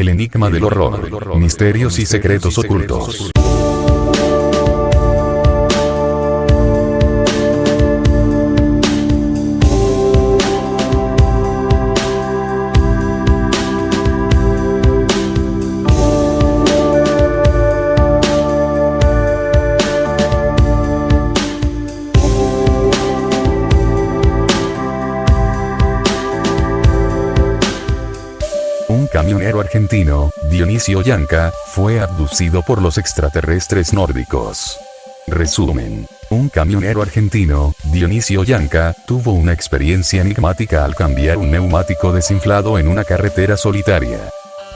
El enigma del horror. Misterios y secretos ocultos. Un camionero argentino, Dionisio Yanca, fue abducido por los extraterrestres nórdicos. Resumen. Un camionero argentino, Dionisio Yanca, tuvo una experiencia enigmática al cambiar un neumático desinflado en una carretera solitaria.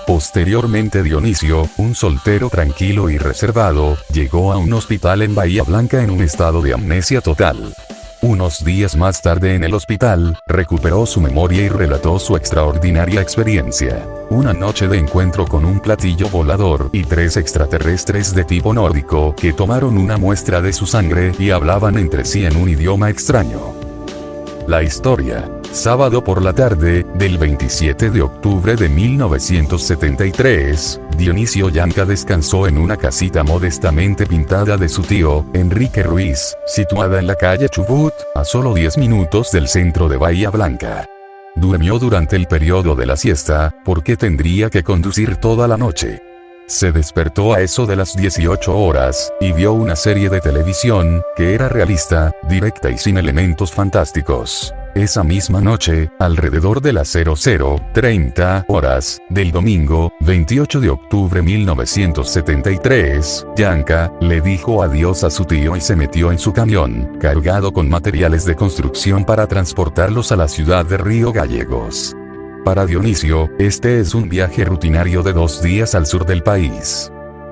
Posteriormente Dionisio, un soltero tranquilo y reservado, llegó a un hospital en Bahía Blanca en un estado de amnesia total. Unos días más tarde en el hospital, recuperó su memoria y relató su extraordinaria experiencia. Una noche de encuentro con un platillo volador y 3 extraterrestres de tipo nórdico que tomaron una muestra de su sangre y hablaban entre sí en un idioma extraño. La historia. Sábado por la tarde, del 27 de octubre de 1973, Dionisio Yanca descansó en una casita modestamente pintada de su tío, Enrique Ruiz, situada en la calle Chubut, a solo 10 minutos del centro de Bahía Blanca. Durmió durante el periodo de la siesta, porque tendría que conducir toda la noche. Se despertó a eso de las 18 horas, y vio una serie de televisión, que era realista, directa y sin elementos fantásticos. Esa misma noche, alrededor de las 00:30 horas, del domingo, 28 de octubre 1973, Yanca le dijo adiós a su tío y se metió en su camión, cargado con materiales de construcción para transportarlos a la ciudad de Río Gallegos. Para Dionisio, este es un viaje rutinario de 2 días al sur del país.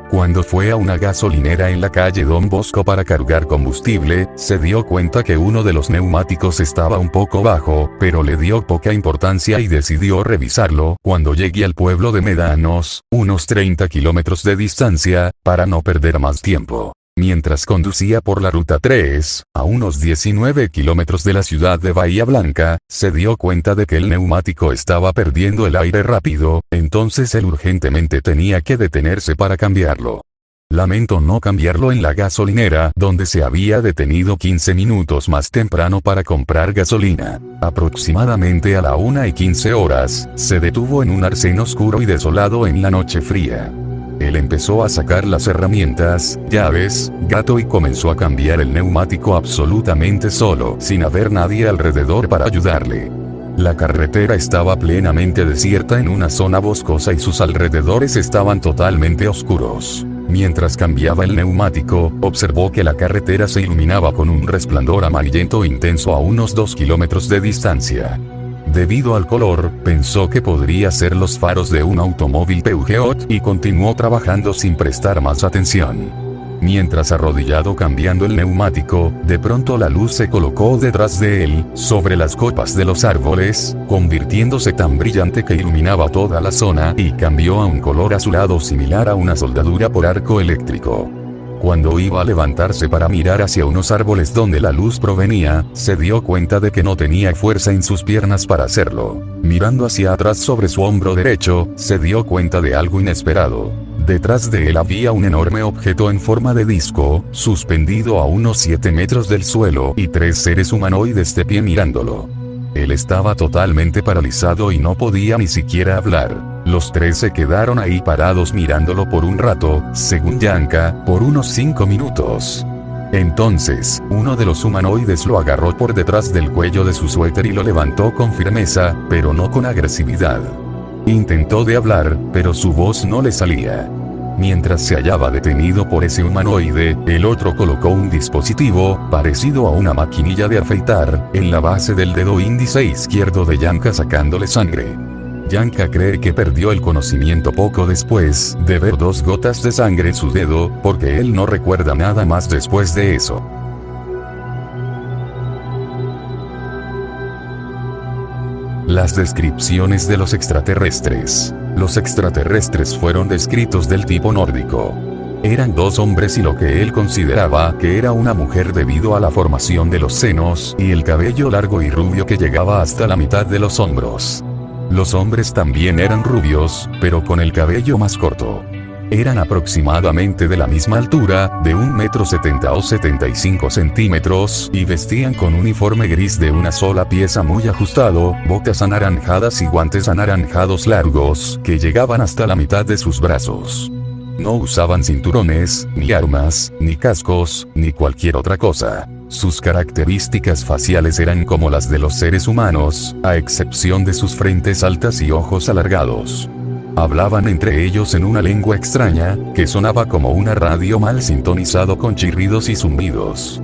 Cuando fue a una gasolinera en la calle Don Bosco para cargar combustible, se dio cuenta que uno de los neumáticos estaba un poco bajo, pero le dio poca importancia y decidió revisarlo cuando llegue al pueblo de Médanos, unos 30 kilómetros de distancia, para no perder más tiempo. Mientras conducía por la ruta 3, a unos 19 kilómetros de la ciudad de Bahía Blanca, se dio cuenta de que el neumático estaba perdiendo el aire rápido, entonces él urgentemente tenía que detenerse para cambiarlo. Lamento no cambiarlo en la gasolinera donde se había detenido 15 minutos más temprano para comprar gasolina. Aproximadamente a la 1:15 horas, se detuvo en un arcén oscuro y desolado en la noche fría. Él empezó a sacar las herramientas, llaves, gato y comenzó a cambiar el neumático absolutamente solo, sin haber nadie alrededor para ayudarle. La carretera estaba plenamente desierta en una zona boscosa y sus alrededores estaban totalmente oscuros. Mientras cambiaba el neumático, observó que la carretera se iluminaba con un resplandor amarillento intenso a unos 2 kilómetros de distancia. Debido al color, pensó que podría ser los faros de un automóvil Peugeot y continuó trabajando sin prestar más atención. Mientras arrodillado cambiando el neumático, de pronto la luz se colocó detrás de él, sobre las copas de los árboles, convirtiéndose tan brillante que iluminaba toda la zona y cambió a un color azulado similar a una soldadura por arco eléctrico. Cuando iba a levantarse para mirar hacia unos árboles donde la luz provenía, se dio cuenta de que no tenía fuerza en sus piernas para hacerlo. Mirando hacia atrás sobre su hombro derecho, se dio cuenta de algo inesperado. Detrás de él había un enorme objeto en forma de disco, suspendido a unos 7 metros del suelo y 3 seres humanoides de pie mirándolo. Él estaba totalmente paralizado y no podía ni siquiera hablar. Los 3 se quedaron ahí parados mirándolo por un rato, según Yanca, por unos 5 minutos. Entonces, uno de los humanoides lo agarró por detrás del cuello de su suéter y lo levantó con firmeza, pero no con agresividad. Intentó de hablar, pero su voz no le salía. Mientras se hallaba detenido por ese humanoide, el otro colocó un dispositivo, parecido a una maquinilla de afeitar, en la base del dedo índice izquierdo de Yanca sacándole sangre. Yanca cree que perdió el conocimiento poco después de ver 2 gotas de sangre en su dedo, porque él no recuerda nada más después de eso. Las descripciones de los extraterrestres. Los extraterrestres fueron descritos del tipo nórdico. Eran 2 hombres y lo que él consideraba que era una mujer debido a la formación de los senos y el cabello largo y rubio que llegaba hasta la mitad de los hombros. Los hombres también eran rubios, pero con el cabello más corto. Eran aproximadamente de la misma altura, de 1,70 m o 75 centímetros, y vestían con uniforme gris de una sola pieza muy ajustado, botas anaranjadas y guantes anaranjados largos, que llegaban hasta la mitad de sus brazos. No usaban cinturones, ni armas, ni cascos, ni cualquier otra cosa. Sus características faciales eran como las de los seres humanos, a excepción de sus frentes altas y ojos alargados. Hablaban entre ellos en una lengua extraña, que sonaba como una radio mal sintonizado con chirridos y zumbidos.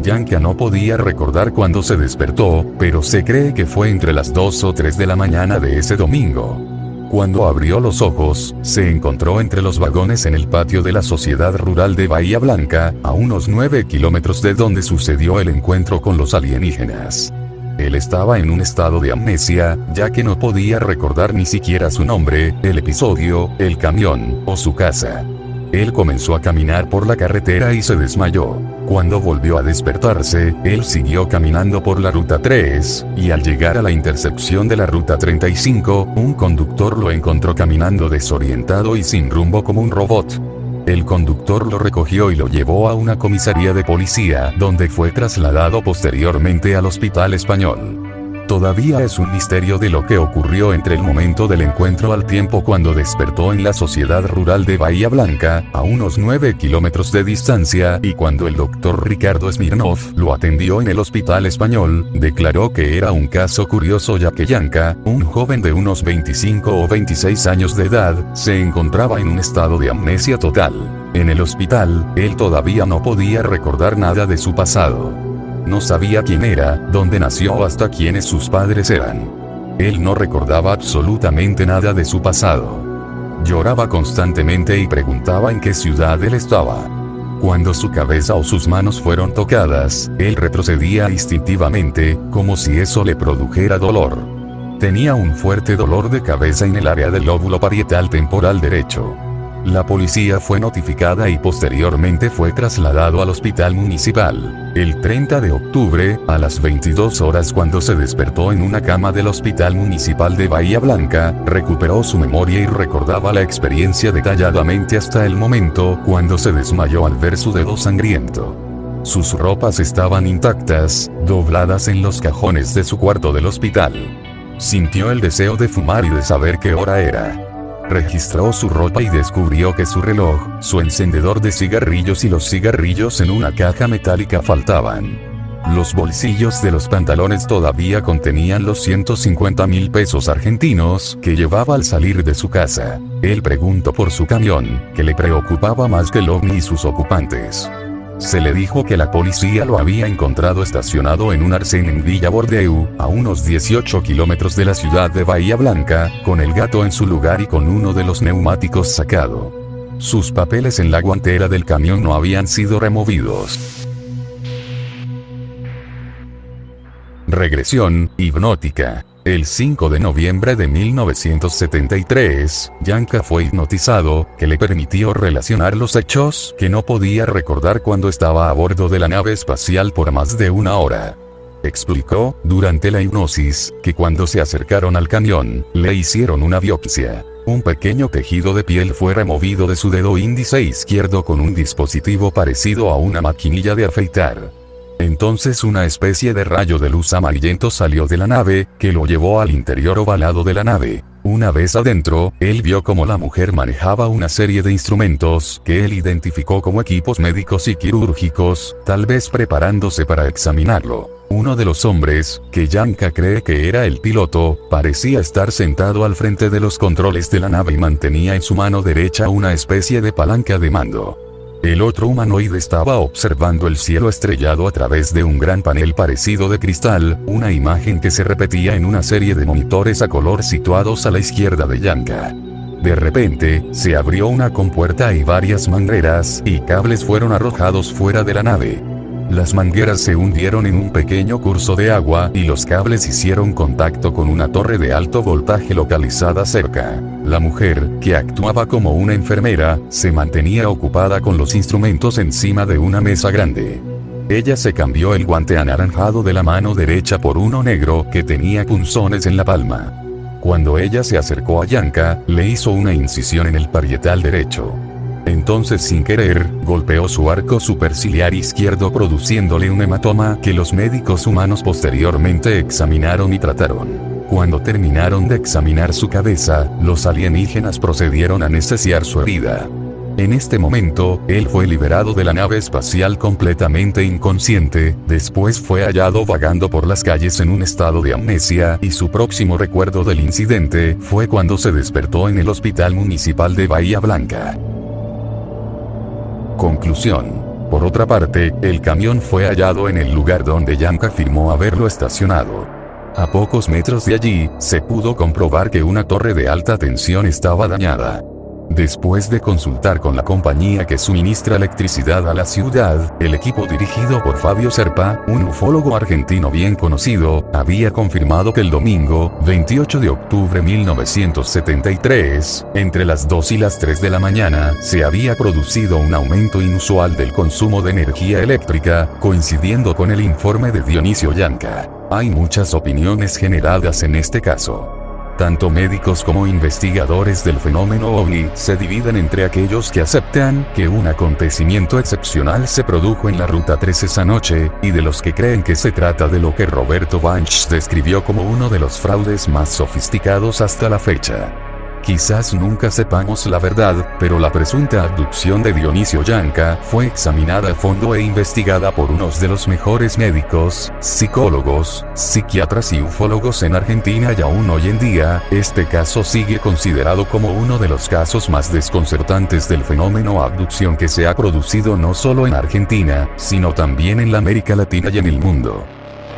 Yanka no podía recordar cuándo se despertó, pero se cree que fue entre las 2 o 3 de la mañana de ese domingo. Cuando abrió los ojos, se encontró entre los vagones en el patio de la Sociedad Rural de Bahía Blanca, a unos 9 kilómetros de donde sucedió el encuentro con los alienígenas. Él estaba en un estado de amnesia, ya que no podía recordar ni siquiera su nombre, el episodio, el camión, o su casa. Él comenzó a caminar por la carretera y se desmayó. Cuando volvió a despertarse, él siguió caminando por la ruta 3, y al llegar a la intersección de la ruta 35, un conductor lo encontró caminando desorientado y sin rumbo como un robot. El conductor lo recogió y lo llevó a una comisaría de policía, donde fue trasladado posteriormente al Hospital Español. Todavía es un misterio de lo que ocurrió entre el momento del encuentro al tiempo cuando despertó en la Sociedad Rural de Bahía Blanca, a unos 9 kilómetros de distancia, y cuando el doctor Ricardo Smirnov lo atendió en el Hospital Español, declaró que era un caso curioso ya que Yanka, un joven de unos 25 o 26 años de edad, se encontraba en un estado de amnesia total. En el hospital, él todavía no podía recordar nada de su pasado. No sabía quién era, dónde nació o hasta quiénes sus padres eran. Él no recordaba absolutamente nada de su pasado. Lloraba constantemente y preguntaba en qué ciudad él estaba. Cuando su cabeza o sus manos fueron tocadas, él retrocedía instintivamente, como si eso le produjera dolor. Tenía un fuerte dolor de cabeza en el área del lóbulo parietal temporal derecho. La policía fue notificada y posteriormente fue trasladado al hospital municipal. El 30 de octubre, a las 22 horas cuando se despertó en una cama del hospital municipal de Bahía Blanca, recuperó su memoria y recordaba la experiencia detalladamente hasta el momento cuando se desmayó al ver su dedo sangriento. Sus ropas estaban intactas, dobladas en los cajones de su cuarto del hospital. Sintió el deseo de fumar y de saber qué hora era. Registró su ropa y descubrió que su reloj, su encendedor de cigarrillos y los cigarrillos en una caja metálica faltaban. Los bolsillos de los pantalones todavía contenían los 150,000 pesos argentinos que llevaba al salir de su casa. Él preguntó por su camión, que le preocupaba más que el ovni y sus ocupantes. Se le dijo que la policía lo había encontrado estacionado en un arcén en Villa Bordeu, a unos 18 kilómetros de la ciudad de Bahía Blanca, con el gato en su lugar y con uno de los neumáticos sacado. Sus papeles en la guantera del camión no habían sido removidos. Regresión hipnótica. El 5 de noviembre de 1973, Yanka fue hipnotizado, que le permitió relacionar los hechos que no podía recordar cuando estaba a bordo de la nave espacial por más de una hora. Explicó, durante la hipnosis, que cuando se acercaron al camión, le hicieron una biopsia. Un pequeño tejido de piel fue removido de su dedo índice izquierdo con un dispositivo parecido a una maquinilla de afeitar. Entonces una especie de rayo de luz amarillento salió de la nave, que lo llevó al interior ovalado de la nave. Una vez adentro, él vio cómo la mujer manejaba una serie de instrumentos, que él identificó como equipos médicos y quirúrgicos, tal vez preparándose para examinarlo. Uno de los hombres, que Yanka cree que era el piloto, parecía estar sentado al frente de los controles de la nave y mantenía en su mano derecha una especie de palanca de mando. El otro humanoide estaba observando el cielo estrellado a través de un gran panel parecido de cristal, una imagen que se repetía en una serie de monitores a color situados a la izquierda de Yanka. De repente, se abrió una compuerta y varias mangueras y cables fueron arrojados fuera de la nave. Las mangueras se hundieron en un pequeño curso de agua y los cables hicieron contacto con una torre de alto voltaje localizada cerca. La mujer, que actuaba como una enfermera, se mantenía ocupada con los instrumentos encima de una mesa grande. Ella se cambió el guante anaranjado de la mano derecha por uno negro que tenía punzones en la palma. Cuando ella se acercó a Yanka, le hizo una incisión en el parietal derecho. Entonces, sin querer, golpeó su arco superciliar izquierdo produciéndole un hematoma que los médicos humanos posteriormente examinaron y trataron. Cuando terminaron de examinar su cabeza, los alienígenas procedieron a anestesiar su herida. En este momento, él fue liberado de la nave espacial completamente inconsciente, después fue hallado vagando por las calles en un estado de amnesia y su próximo recuerdo del incidente fue cuando se despertó en el Hospital Municipal de Bahía Blanca. Conclusión. Por otra parte, el camión fue hallado en el lugar donde Yanka afirmó haberlo estacionado. A pocos metros de allí, se pudo comprobar que una torre de alta tensión estaba dañada. Después de consultar con la compañía que suministra electricidad a la ciudad, el equipo dirigido por Fabio Serpa, un ufólogo argentino bien conocido, había confirmado que el domingo, 28 de octubre de 1973, entre las 2 y las 3 de la mañana, se había producido un aumento inusual del consumo de energía eléctrica, coincidiendo con el informe de Dionisio Yanka. Hay muchas opiniones generadas en este caso. Tanto médicos como investigadores del fenómeno OVNI se dividen entre aquellos que aceptan que un acontecimiento excepcional se produjo en la Ruta 3 esa noche, y de los que creen que se trata de lo que Roberto Banch describió como uno de los fraudes más sofisticados hasta la fecha. Quizás nunca sepamos la verdad, pero la presunta abducción de Dionisio Yanka fue examinada a fondo e investigada por unos de los mejores médicos, psicólogos, psiquiatras y ufólogos en Argentina y aún hoy en día, este caso sigue considerado como uno de los casos más desconcertantes del fenómeno abducción que se ha producido no solo en Argentina, sino también en la América Latina y en el mundo.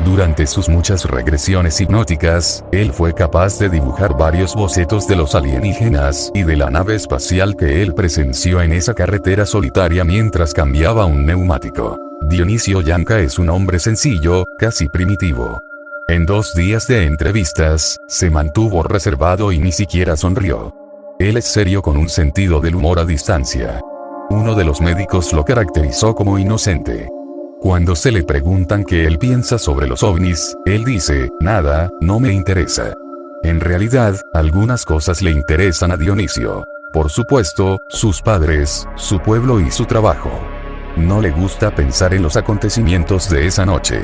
Durante sus muchas regresiones hipnóticas, él fue capaz de dibujar varios bocetos de los alienígenas y de la nave espacial que él presenció en esa carretera solitaria mientras cambiaba un neumático. Dionisio Yanka es un hombre sencillo, casi primitivo. En 2 días de entrevistas, se mantuvo reservado y ni siquiera sonrió. Él es serio con un sentido del humor a distancia. Uno de los médicos lo caracterizó como inocente. Cuando se le preguntan qué él piensa sobre los ovnis, él dice, nada, no me interesa. En realidad, algunas cosas le interesan a Dionisio. Por supuesto, sus padres, su pueblo y su trabajo. No le gusta pensar en los acontecimientos de esa noche.